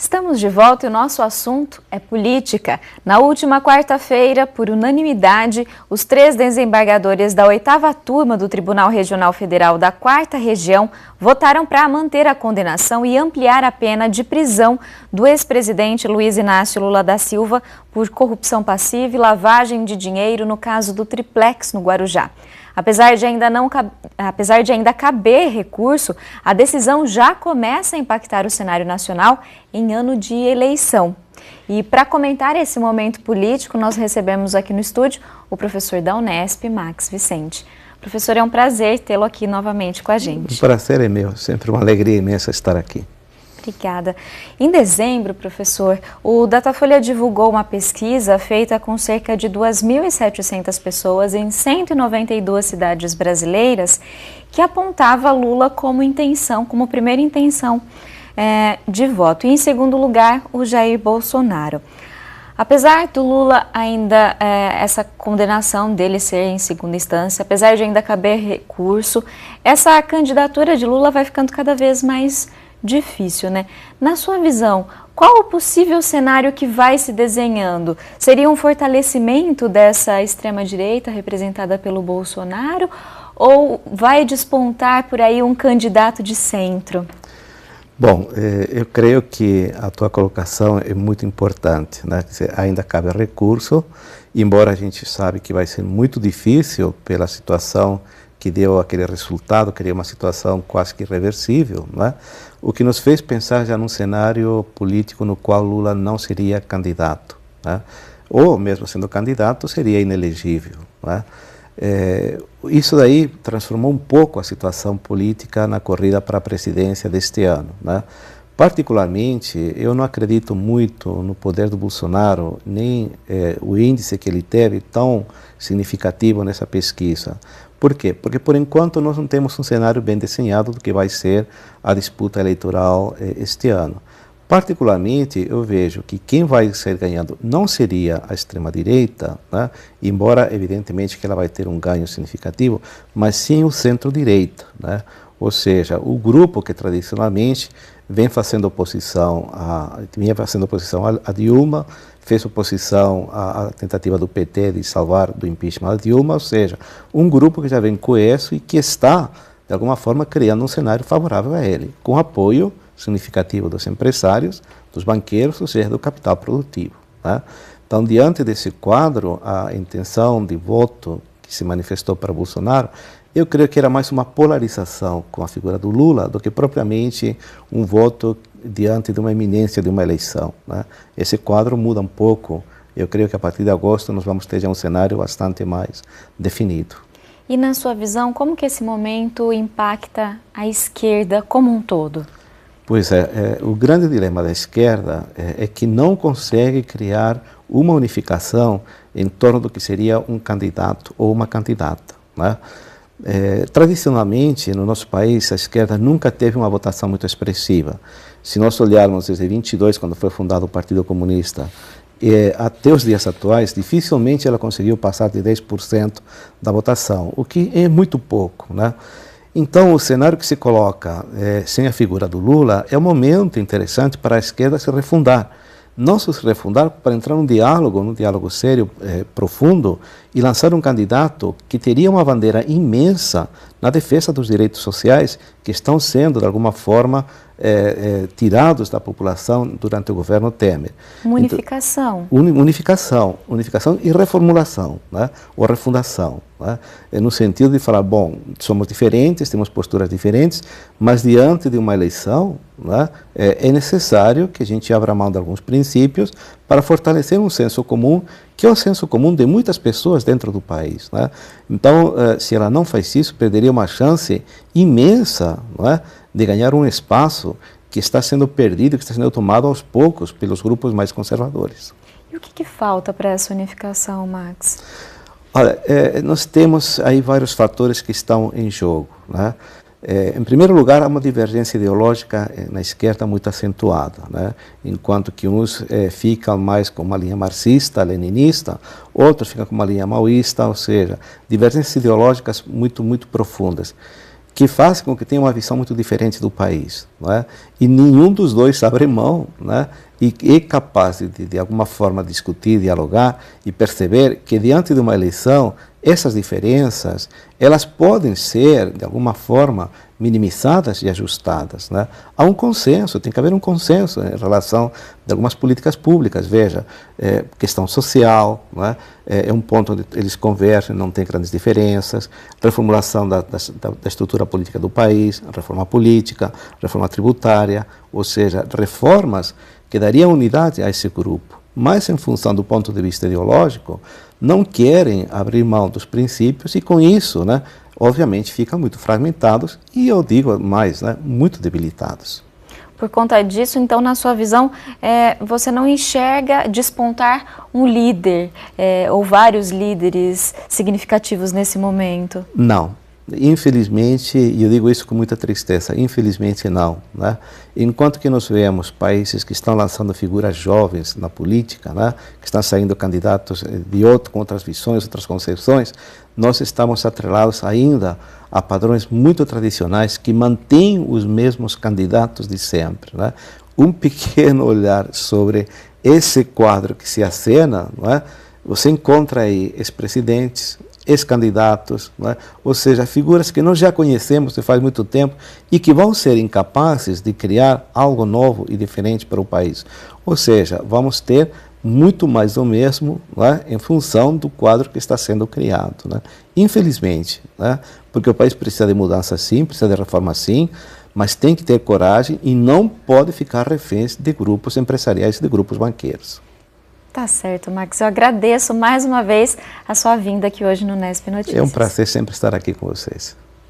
Estamos de volta e o nosso assunto é política. Na última quarta-feira, por unanimidade, os 3 desembargadores da 8ª turma do Tribunal Regional Federal da 4ª Região votaram para manter a condenação e ampliar a pena de prisão do ex-presidente Luiz Inácio Lula da Silva por corrupção passiva e lavagem de dinheiro no caso do Triplex no Guarujá. Apesar de ainda caber recurso, a decisão já começa a impactar o cenário nacional em ano de eleição. E para comentar esse momento político, nós recebemos aqui no estúdio o professor da Unesp, Max Vicente. Professor, é um prazer tê-lo aqui novamente com a gente. O prazer é meu, sempre uma alegria imensa estar aqui. Obrigada. Em dezembro, professor, o Datafolha divulgou uma pesquisa feita com cerca de 2.700 pessoas em 192 cidades brasileiras que apontava Lula como intenção, como primeira intenção de voto. E em segundo lugar, o Jair Bolsonaro. Apesar do Lula ainda, essa condenação dele ser em segunda instância, apesar de ainda caber recurso, essa candidatura de Lula vai ficando cada vez mais difícil, né? Na sua visão, qual o possível cenário que vai se desenhando? Seria um fortalecimento dessa extrema-direita representada pelo Bolsonaro ou vai despontar por aí um candidato de centro? Bom, eu creio que a tua colocação é muito importante, né? Ainda cabe recurso, embora a gente sabe que vai ser muito difícil pela situação que deu aquele resultado, que é uma situação quase que irreversível, né? O que nos fez pensar já num cenário político no qual Lula não seria candidato, né? Ou mesmo sendo candidato seria inelegível, né? Isso daí transformou um pouco a situação política na corrida para a presidência deste ano, né? Particularmente, eu não acredito muito no poder do Bolsonaro, nem o índice que ele teve tão significativo nessa pesquisa. Por quê? Porque, por enquanto, nós não temos um cenário bem desenhado do que vai ser a disputa eleitoral este ano. Particularmente, eu vejo que quem vai ser ganhando não seria a extrema-direita, né? Embora, evidentemente, que ela vai ter um ganho significativo, mas sim o centro-direita, né? Ou seja, o grupo que tradicionalmente vinha fazendo oposição a Dilma, fez oposição à tentativa do PT de salvar do impeachment a Dilma, ou seja, um grupo que já vem coeso e que está, de alguma forma, criando um cenário favorável a ele, com apoio significativo dos empresários, dos banqueiros, ou seja, do capital produtivo, né? Então, diante desse quadro, a intenção de voto que se manifestou para Bolsonaro, eu creio que era mais uma polarização com a figura do Lula do que propriamente um voto diante de uma iminência de uma eleição, né? Esse quadro muda um pouco. Eu creio que a partir de agosto nós vamos ter já um cenário bastante mais definido. E na sua visão, como que esse momento impacta a esquerda como um todo? Pois o grande dilema da esquerda é que não consegue criar uma unificação em torno do que seria um candidato ou uma candidata, né? Tradicionalmente, no nosso país, a esquerda nunca teve uma votação muito expressiva. Se nós olharmos desde 22, quando foi fundado o Partido Comunista, até os dias atuais, dificilmente ela conseguiu passar de 10% da votação, o que é muito pouco, né? Então, o cenário que se coloca sem a figura do Lula é um momento interessante para a esquerda se refundar. Não se refundar para entrar num diálogo sério, profundo, e lançar um candidato que teria uma bandeira imensa na defesa dos direitos sociais que estão sendo, de alguma forma, tirados da população durante o governo Temer. Uma unificação. Então, unificação e reformulação, né? Ou refundação, né? No sentido de falar, bom, somos diferentes, temos posturas diferentes, mas diante de uma eleição, né, é necessário que a gente abra mão de alguns princípios para fortalecer um senso comum, que é o senso comum de muitas pessoas dentro do país, né? Então, se ela não faz isso, perderia uma chance imensa, não é, de ganhar um espaço que está sendo perdido, que está sendo tomado aos poucos pelos grupos mais conservadores. E o que falta para essa unificação, Max? Olha, nós temos aí vários fatores que estão em jogo, né? Em primeiro lugar, há uma divergência ideológica na esquerda muito acentuada, né? Enquanto que uns ficam mais com uma linha marxista, leninista, outros ficam com uma linha maoísta, ou seja, divergências ideológicas muito profundas. que faz com que tenha uma visão muito diferente do país, não é? E nenhum dos dois abre mão, né? E é capaz de alguma forma discutir, dialogar e perceber que diante de uma eleição essas diferenças elas podem ser de alguma forma minimizadas e ajustadas, né? Há um consenso, tem que haver um consenso em relação de algumas políticas públicas. Veja, questão social, né? É um ponto onde eles convergem, não tem grandes diferenças, reformulação da estrutura política do país, reforma política, reforma tributária, ou seja, reformas que dariam unidade a esse grupo. Mas, em função do ponto de vista ideológico, não querem abrir mão dos princípios e, com isso, né, obviamente, ficam muito fragmentados e, eu digo mais, né, muito debilitados. Por conta disso, então, na sua visão, você não enxerga despontar um líder ou vários líderes significativos nesse momento? Não. Infelizmente, e eu digo isso com muita tristeza, infelizmente não, né? Enquanto que nós vemos países que estão lançando figuras jovens na política, né? Que estão saindo candidatos com outras visões, outras concepções, nós estamos atrelados ainda a padrões muito tradicionais que mantêm os mesmos candidatos de sempre, né? Um pequeno olhar sobre esse quadro que se acena, não é? Você encontra aí ex-presidentes, ex-candidatos, não é? Ou seja, figuras que nós já conhecemos de faz muito tempo e que vão ser incapazes de criar algo novo e diferente para o país. Ou seja, vamos ter muito mais do mesmo, não é? Em função do quadro que está sendo criado, né? Infelizmente, né? Porque o país precisa de mudança sim, precisa de reforma sim, mas tem que ter coragem e não pode ficar reféns de grupos empresariais e de grupos banqueiros. Tá certo, Max. Eu agradeço mais uma vez a sua vinda aqui hoje no Nesp Notícias. É um prazer sempre estar aqui com vocês.